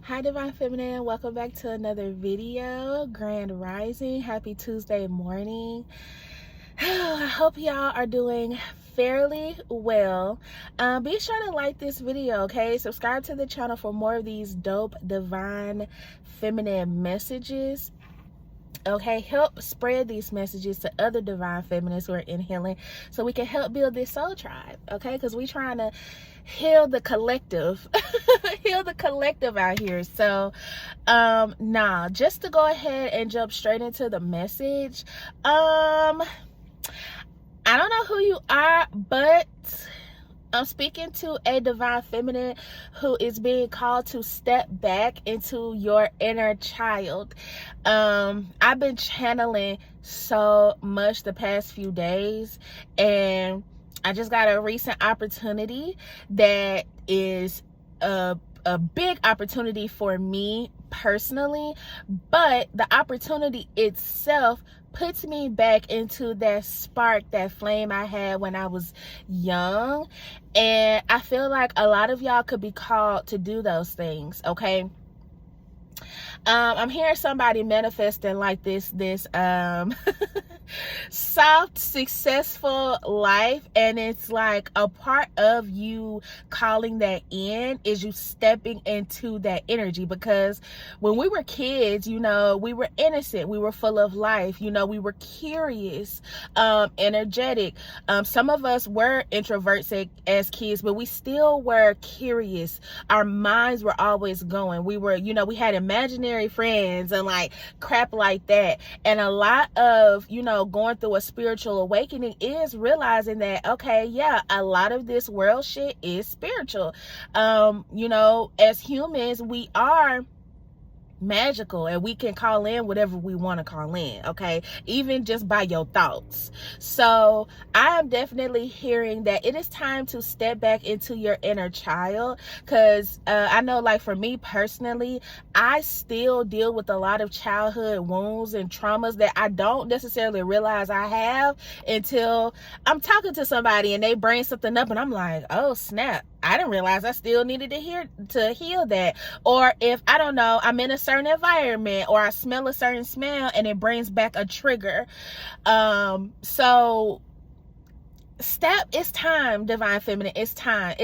Hi Divine Feminine, welcome back to another video. Grand Rising, happy Tuesday morning. I hope y'all are doing fairly well. Be sure to like this video, okay? Subscribe to the channel for more of these dope Divine Feminine messages. Okay, help spread these messages to other divine feminists who are in healing so we can help build this soul tribe, okay? Because we trying to heal the collective heal the collective out here. So just to go ahead and jump straight into the message, I don't know who you are, but I'm speaking to a divine feminine who is being called to step back into your inner child. I've been channeling so much the past few days, and I just got a recent opportunity that is a big opportunity for me personally, but the opportunity itself puts me back into that spark, that flame I had when I was young. And I feel like a lot of y'all could be called to do those things, okay? I'm hearing somebody manifesting like this soft, successful life, and it's like a part of you calling that in is you stepping into that energy. Because when we were kids, you know, we were innocent, we were full of life, you know, we were curious, energetic. Some of us were introverts as kids, but we still were curious. Our minds were always going. We were, you know, we had imaginary friends and like crap like that. And a lot of, you know, going through a spiritual awakening is realizing that, okay, yeah, a lot of this world shit is spiritual. You know, as humans, we are magical and we can call in whatever we want to call in, okay, even just by your thoughts. So I am definitely hearing that it is time to step back into your inner child, because I know, like, for me personally, I still deal with a lot of childhood wounds and traumas that I don't necessarily realize I have until I'm talking to somebody and they bring something up and I'm like, oh snap, I didn't realize I still needed to heal that. Or if, I don't know, I'm in a certain environment or I smell a certain smell and it brings back a trigger. So it's time, divine feminine, it's time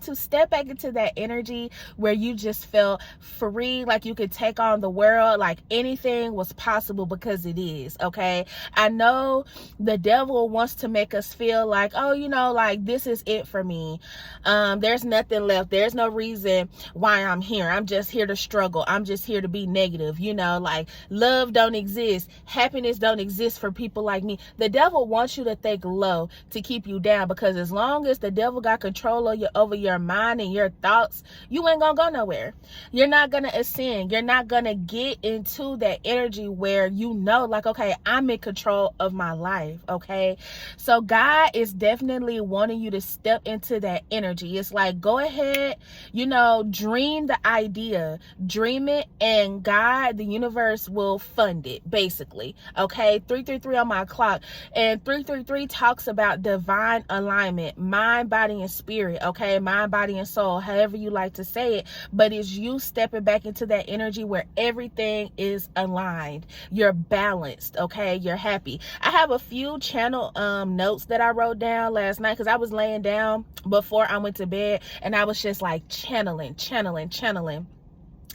to step back into that energy where you just feel free, like you could take on the world, like anything was possible, because it is, okay? I know the devil wants to make us feel like, oh, you know, like this is it for me, there's nothing left, there's no reason why I'm here, I'm just here to struggle, I'm just here to be negative, you know, like love don't exist, happiness don't exist for people like me. The devil wants you to think low to keep you down, because as long as the devil got control over your mind and your thoughts, you ain't gonna go nowhere. You're not gonna ascend. You're not gonna get into that energy where you know, like, okay, I'm in control of my life, okay? So God is definitely wanting you to step into that energy. It's like, go ahead, you know, dream the idea, dream it, and God, the universe, will fund it, basically, okay? 333 on my clock, and 333 talks about divine alignment, mind, body, and spirit, okay? Mind, body, and soul, however you like to say it, but it's you stepping back into that energy where everything is aligned, you're balanced, okay? You're happy. I have a few channel notes that I wrote down last night because I was laying down before I went to bed and I was just like channeling.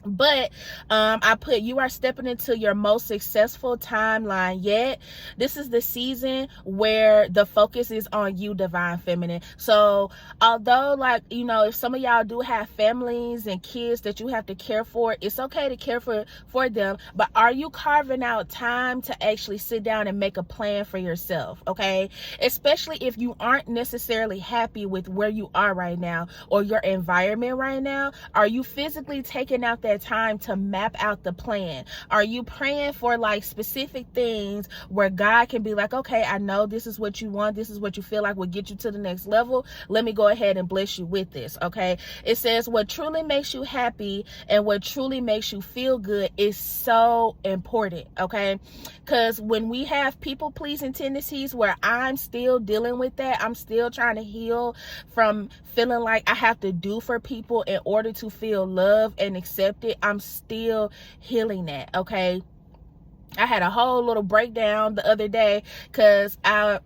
But I put, you are stepping into your most successful timeline yet. This is the season where the focus is on you, divine feminine. So although, like, you know, if some of y'all do have families and kids that you have to care for, it's okay to care for them, but are you carving out time to actually sit down and make a plan for yourself, okay? Especially if you aren't necessarily happy with where you are right now or your environment right now. Are you physically taking out that time to map out the plan? Are you praying for like specific things where God can be like, okay, I know this is what you want, this is what you feel like will get you to the next level, let me go ahead and bless you with this, okay? It says what truly makes you happy and what truly makes you feel good is so important, okay? Because when we have people pleasing tendencies, where I'm still dealing with that, I'm still trying to heal from feeling like I have to do for people in order to feel love and accepted accept it, I'm still healing that, okay? I had a whole little breakdown the other day because I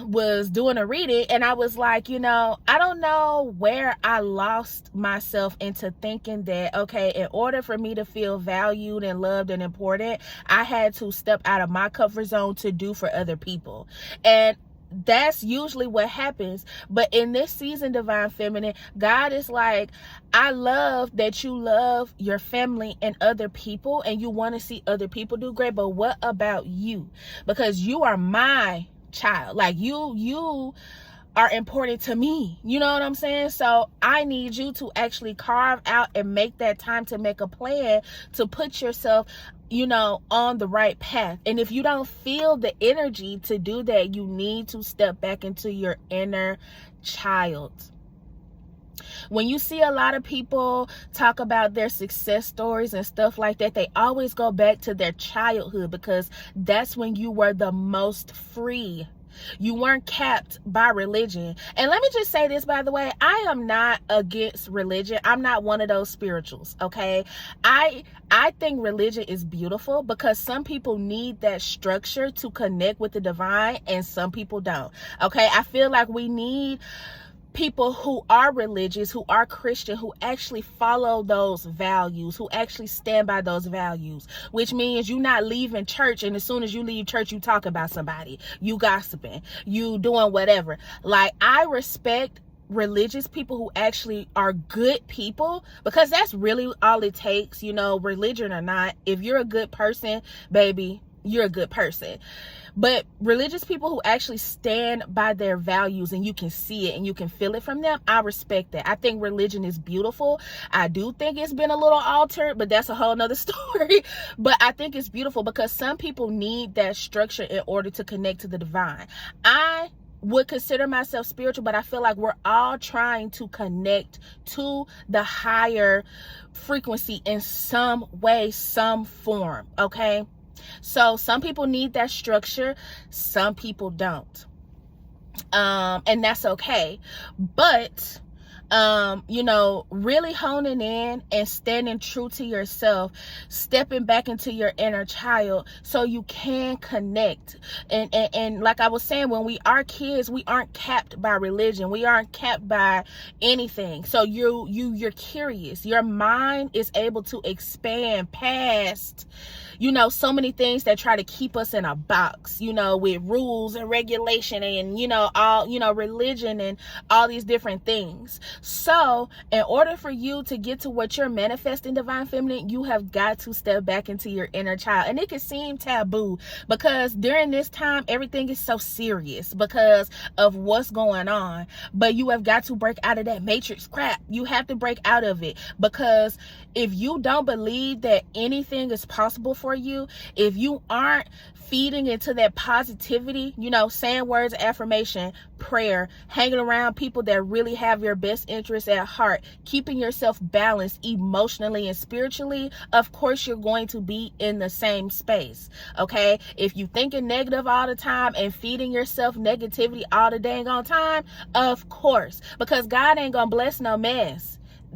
was doing a reading, and I was like, I don't know where I lost myself into thinking that, okay, in order for me to feel valued and loved and important, I had to step out of my comfort zone to do for other people. And that's usually what happens. But in this season, Divine Feminine, God is like, I love that you love your family and other people, and you want to see other people do great, but what about you? Because you are my child. Like, you are important to me. You know what I'm saying? So I need you to actually carve out and make that time to make a plan to put yourself, on the right path. And if you don't feel the energy to do that, you need to step back into your inner child. When you see a lot of people talk about their success stories and stuff like that, they always go back to their childhood, because that's when you were the most free. You weren't capped by religion. And let me just say this, by the way, I am not against religion. I'm not one of those spirituals, okay? I think religion is beautiful because some people need that structure to connect with the divine and some people don't, okay? I feel like we need people who are religious, who are Christian, who actually follow those values, who actually stand by those values, which means you're not leaving church and as soon as you leave church, you talk about somebody, you gossiping, you doing whatever. Like, I respect religious people who actually are good people, because that's really all it takes, religion or not. If you're a good person, baby, you're a good person. But religious people who actually stand by their values and you can see it and you can feel it from them, I respect that. I think religion is beautiful. I do think it's been a little altered, but that's a whole nother story. But I think it's beautiful because some people need that structure in order to connect to the divine. I would consider myself spiritual, but I feel like we're all trying to connect to the higher frequency in some way, some form, okay? So some people need that structure, some people don't. And that's okay. But really honing in and standing true to yourself, stepping back into your inner child so you can connect. And like I was saying, when we are kids, we aren't capped by religion. We aren't capped by anything. So you're curious. Your mind is able to expand past, so many things that try to keep us in a box, with rules and regulation and, all, religion and all these different things. So in order for you to get to what you're manifesting, Divine Feminine, you have got to step back into your inner child. And it can seem taboo because during this time, everything is so serious because of what's going on. But you have got to break out of that matrix crap. You have to break out of it, because if you don't believe that anything is possible for you, if you aren't feeding into that positivity, saying words of affirmation, prayer, hanging around people that really have your best interests at heart, keeping yourself balanced emotionally and spiritually, of course you're going to be in the same space, okay? If you thinking negative all the time and feeding yourself negativity all the dang on time, of course, because God ain't gonna bless no mess.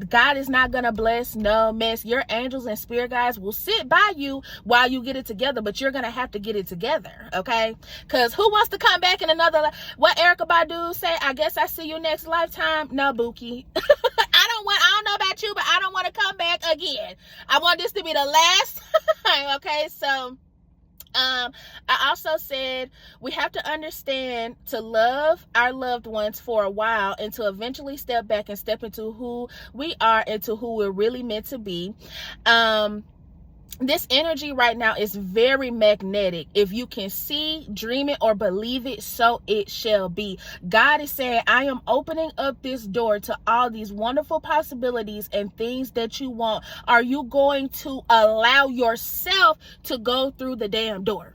God is not going to bless no mess. Your angels and spirit guides will sit by you while you get it together, but you're going to have to get it together, okay? Because who wants to come back in another what Erykah Badu say? I guess I see you next lifetime. No, Bookie. I don't know about you, but I don't want to come back again. I want this to be the last time, okay? So I also said we have to understand to love our loved ones for a while and to eventually step back and step into who we are and to who we're really meant to be. This energy right now is very magnetic. If you can see, dream it, or believe it, so it shall be. God is saying, I am opening up this door to all these wonderful possibilities and things that you want. Are you going to allow yourself to go through the damn door?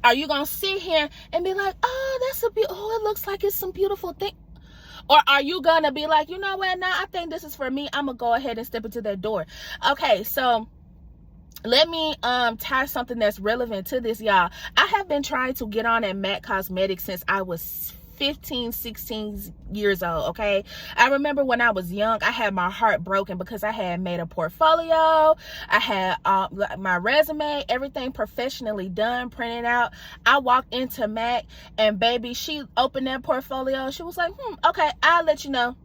Are you going to sit here and be like, oh, it looks like it's some beautiful thing? Or are you going to be like, you know what? Nah, I think this is for me. I'm going to go ahead and step into that door. Okay, so let me tie something that's relevant to this, y'all. I have been trying to get on at MAC Cosmetics since I was 15, 16 years old, okay? I remember when I was young, I had my heart broken because I had made a portfolio. I had my resume, everything professionally done, printed out. I walked into Mac, and baby, she opened that portfolio. She was like, okay, I'll let you know.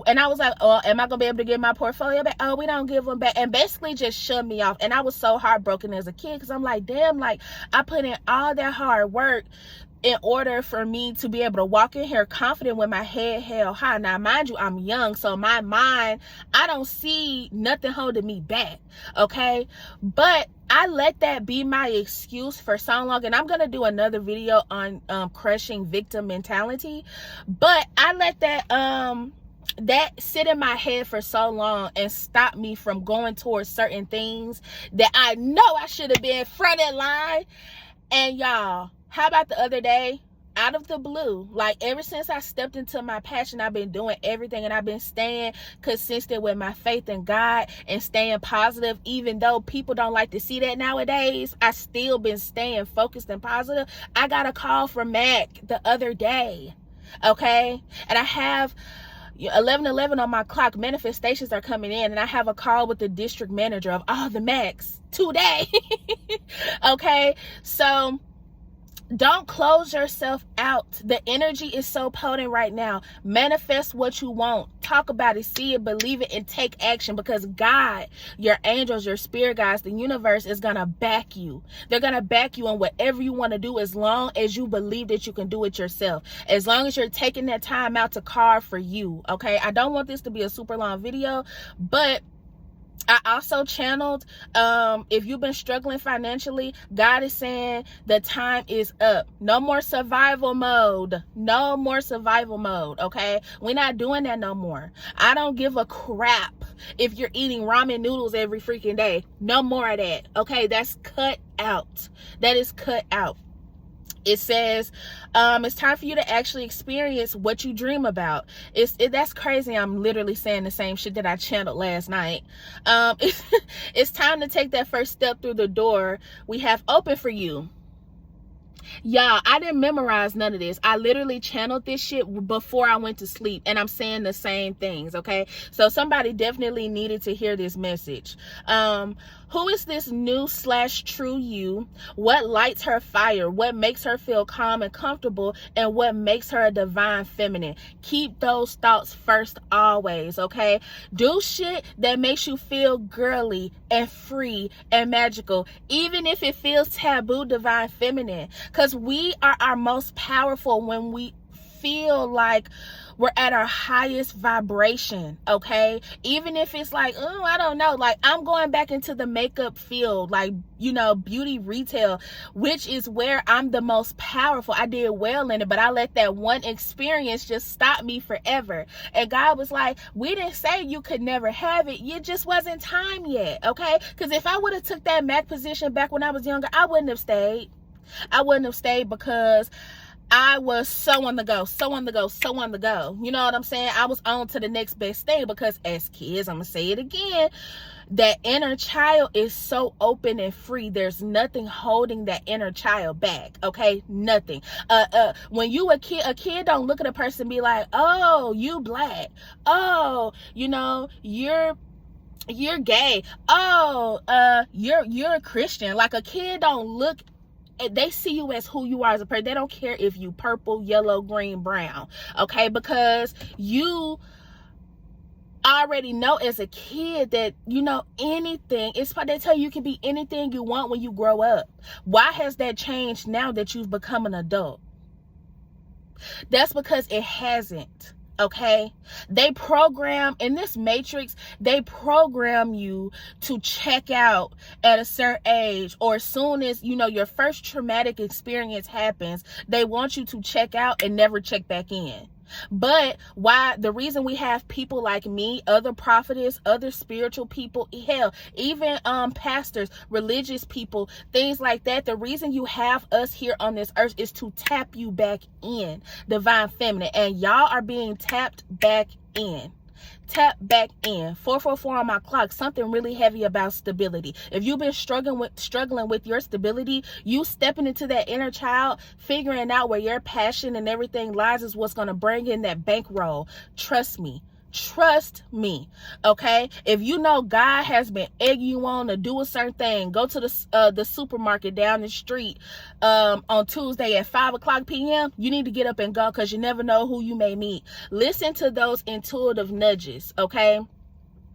And I was like, oh, am I gonna be able to get my portfolio back? Oh, we don't give them back. And basically just shoved me off. And I was so heartbroken as a kid, because I'm like, damn, like, I put in all that hard work in order for me to be able to walk in here confident with my head held high. Now, mind you, I'm young, so my mind, I don't see nothing holding me back, okay? But I let that be my excuse for so long, and I'm gonna do another video on crushing victim mentality. But I let that sit in my head for so long and stop me from going towards certain things that I know I should have been front in line. And y'all, how about the other day, out of the blue, like ever since I stepped into my passion, I've been doing everything, and I've been staying consistent with my faith in God and staying positive. Even though people don't like to see that nowadays, I still been staying focused and positive. I got a call from Mac the other day, okay? And I have 11:11 on my clock. Manifestations are coming in, and I have a call with the district manager of all the Macs today. Okay, so don't close yourself out. The energy is so potent right now. Manifest what you want. Talk about it, see it, believe it, and take action, because God, your angels, your spirit guides, the universe is going to back you. They're going to back you in whatever you want to do, as long as you believe that you can do it yourself. As long as you're taking that time out to carve for you, okay? I don't want this to be a super long video, but I also channeled, if you've been struggling financially, God is saying the time is up. No more survival mode. No more survival mode, okay? We're not doing that no more. I don't give a crap if you're eating ramen noodles every freaking day. No more of that, okay? That's cut out. That is cut out. It says it's time for you to actually experience what you dream about. That's crazy. I'm literally saying the same shit that I channeled last night. It's time to take that first step through the door we have open for you. Y'all, I didn't memorize none of this. I literally channeled this shit before I went to sleep, and I'm saying the same things, okay? So somebody definitely needed to hear this message. Who is this new / true you? What lights her fire? What makes her feel calm and comfortable? And what makes her a divine feminine? Keep those thoughts first always, okay? Do shit that makes you feel girly and free and magical, even if it feels taboo, divine feminine. Because we are our most powerful when we feel like we're at our highest vibration, okay? Even if it's like, oh, I don't know, like I'm going back into the makeup field, like, you know, beauty retail, which is where I'm the most powerful. I did well in it, but I let that one experience just stop me forever. And God was like, we didn't say you could never have it. It just wasn't time yet, okay? Because if I would have took that Mac position back when I was younger, I wouldn't have stayed. I wouldn't have stayed because I was so on the go. You know what I'm saying? I was on to the next best thing, because as kids, I'm going to say it again, that inner child is so open and free. There's nothing holding that inner child back, okay? Nothing. When you a kid don't look at a person and be like, oh, you black. Oh, you know, you're gay. Oh, you're a Christian. Like, a kid don't look, they see you as who you are as a person. They don't care if you purple, yellow, green, brown, okay? Because you already know as a kid that, you know, anything, it's what they tell you can be anything you want when you grow up. Why has that changed now that you've become an adult? That's because it hasn't. Okay, they program in this matrix, they program you to check out at a certain age, or as soon as, you know, your first traumatic experience happens, they want you to check out and never check back in. But why the reason we have people like me, other prophetess, other spiritual people, hell, even pastors, religious people, things like that, the reason you have us here on this earth is to tap you back in, divine feminine, and y'all are being tapped back in. Tap back in. 444 on my clock. Something really heavy about stability. If you've been struggling with your stability, you stepping into that inner child, figuring out where your passion and everything lies is what's going to bring in that bankroll. Trust me. Trust me, okay? If you know God has been egging you on to do a certain thing, go to the supermarket down the street on Tuesday at 5:00 p.m. You need to get up and go, because you never know who you may meet. Listen to those intuitive nudges, okay?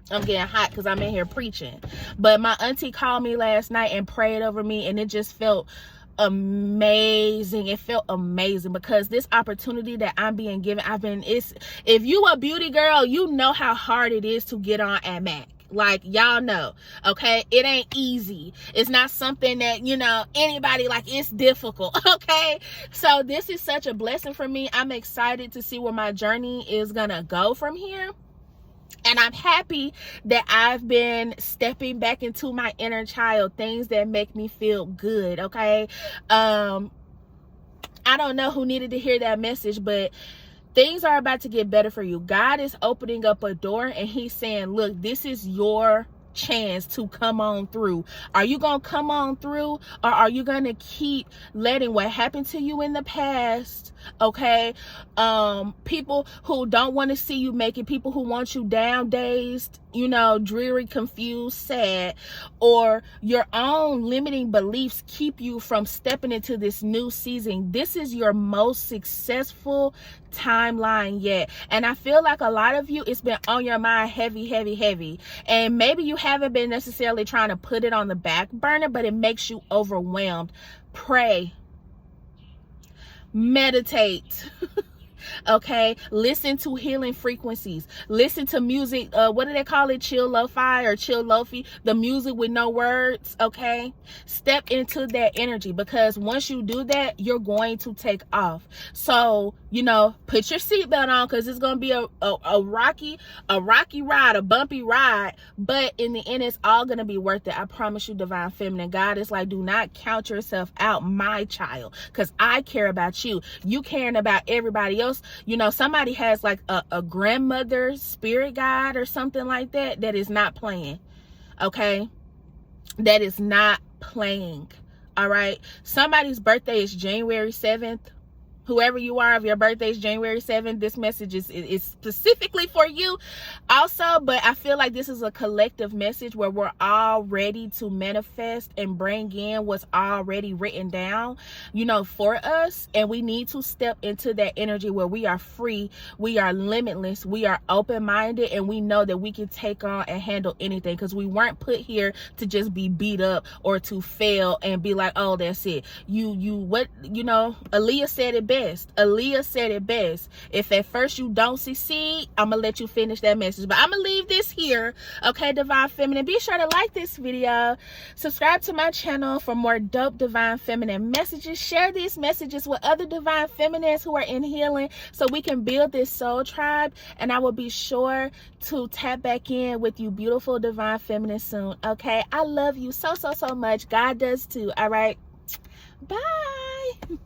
I'm getting hot because I'm in here preaching. But my auntie called me last night and prayed over me, and it just felt amazing. It felt amazing, because this opportunity that I'm being given, if you a beauty girl, you know how hard it is to get on at MAC. Like, y'all know, okay? It ain't easy. It's not something that, you know, anybody, like, it's difficult, okay? So this is such a blessing for me. I'm excited to see where my journey is gonna go from here. And I'm happy that I've been stepping back into my inner child, things that make me feel good, okay? I don't know who needed to hear that message, but things are about to get better for you. God is opening up a door, and he's saying, look, this is your chance to come on through. Are you gonna come on through, or are you gonna keep letting what happened to you in the past, okay, people who don't want to see you make it, people who want you down, dazed, you know, dreary, confused, sad, or your own limiting beliefs keep you from stepping into this new season? This is your most successful timeline yet. And I feel like a lot of you, it's been on your mind heavy, heavy, heavy. And maybe you haven't been necessarily trying to put it on the back burner, but it makes you overwhelmed. Pray. Meditate. Okay, listen to healing frequencies, listen to music, what do they call it, chill lo-fi or chill lofi, the music with no words, okay? Step into that energy, because once you do that, you're going to take off. So, you know, put your seatbelt on, because it's going to be a rocky ride, a bumpy ride, but in the end, it's all going to be worth it. I promise you, Divine Feminine. God is like, do not count yourself out, my child, because I care about you. You caring about everybody else. You know, somebody has like a grandmother spirit guide or something like that, that is not playing, okay? That is not playing, all right? Somebody's birthday is January 7th. Whoever you are, if your birthday is January 7th, this message is specifically for you also. But I feel like this is a collective message where we're all ready to manifest and bring in what's already written down, you know, for us. And we need to step into that energy where we are free, we are limitless, we are open-minded, and we know that we can take on and handle anything, because we weren't put here to just be beat up or to fail and be like, oh, that's it. Aaliyah said it best. Aaliyah said it best. If at first you don't succeed, I'm gonna let you finish that message. But I'm gonna leave this here, okay, Divine Feminine? Be sure to like this video, subscribe to my channel for more dope Divine Feminine messages. Share these messages with other Divine Feminines who are in healing, so we can build this soul tribe. And I will be sure to tap back in with you, beautiful Divine Feminine, soon, okay? I love you so, so, so much. God does too, all right? Bye.